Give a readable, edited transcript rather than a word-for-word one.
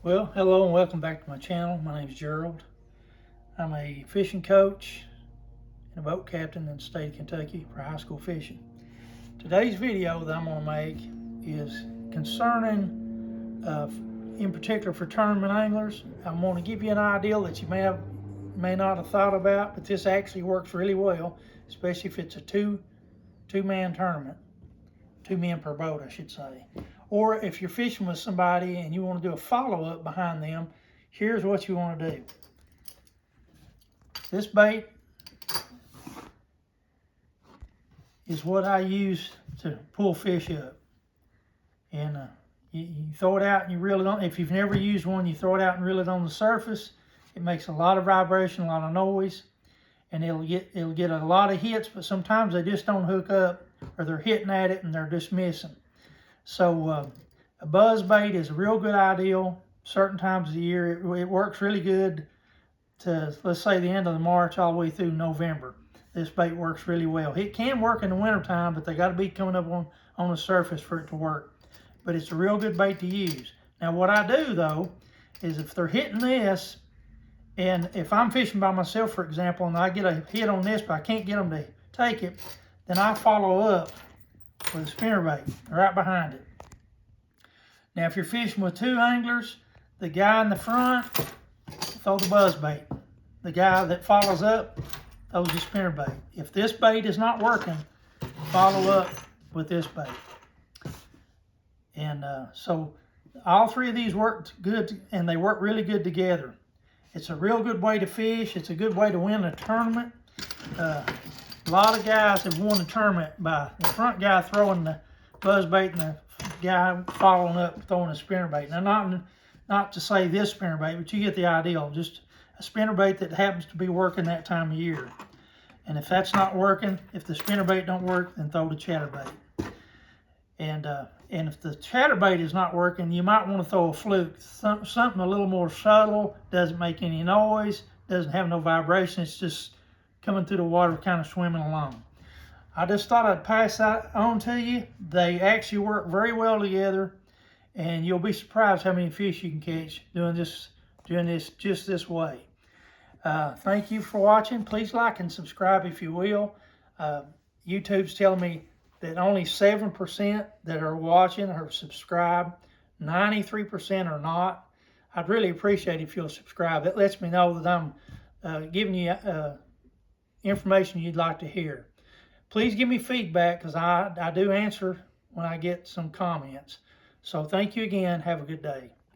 Well, hello and welcome back to my channel. My name is Gerald. I'm a fishing coach and a boat captain in the state of Kentucky for high school fishing. Today's video that I'm going to make is concerning, in particular for tournament anglers. I'm going to give you an idea that you may not have thought about, but this actually works really well, especially if it's a two-man tournament. 2 men per boat, I should say. Or if you're fishing with somebody and you want to do a follow-up behind them, here's what you want to do. This bait is what I use to pull fish up. And you throw it out and you reel it on. If you've never used one, you throw it out and reel it on the surface. It makes a lot of vibration, a lot of noise, and it'll get a lot of hits, but sometimes they just don't hook up, or they're hitting at it and they're just missing. So a buzz bait is a real good idea certain times of the year. It works really good to, let's say, the end of March all the way through November. This bait works really well. It can work in the wintertime, but they got to be coming up on the surface for it to work. But it's a real good bait to use. Now what I do though is if they're hitting this, and if I'm fishing by myself, for example, and I get a hit on this but I can't get them to take it, then I follow up with a spinnerbait right behind it. Now, if you're fishing with 2 anglers, the guy in the front, throw the buzz bait. The guy that follows up, throws the spinnerbait. If this bait is not working, follow up with this bait. And so all 3 of these work good, and they work really good together. It's a real good way to fish. It's a good way to win a tournament. A lot of guys have won a tournament by the front guy throwing the buzz bait and the guy following up throwing a spinnerbait. Now, not to say this spinnerbait, but you get the idea. Just a spinnerbait that happens to be working that time of year. And if that's not working, if the spinnerbait don't work, then throw the chatterbait. And if the chatterbait is not working, you might want to throw a fluke, something a little more subtle, doesn't make any noise, doesn't have no vibration. It's just coming through the water, kind of swimming along. I just thought I'd pass that on to you. They actually work very well together, and you'll be surprised how many fish you can catch doing this just this way. Thank you for watching. Please like and subscribe if you will. YouTube's telling me that only 7% that are watching are subscribed. 93% are not. I'd really appreciate it if you'll subscribe. That lets me know that I'm giving you information you'd like to hear. Please give me feedback, because I do answer when I get some comments. So thank you again. Have a good day.